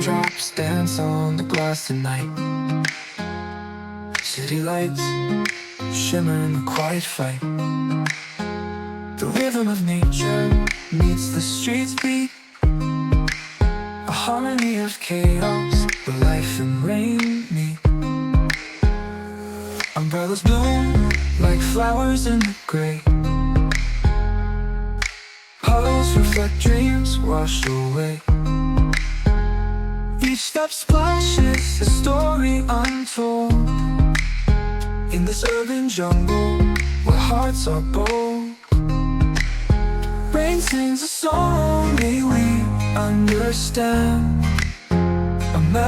Raindrops dance on the glass at night. City lights shimmer in the quiet fight. The rhythm of nature meets the streets beat, a harmony of chaos where life and rain meet. Umbrellas bloom like flowers in the gray. Puddles reflect dreams washed away. Each step splashes a story untold in this urban jungle where hearts are bold. Rain sings a song only we understand.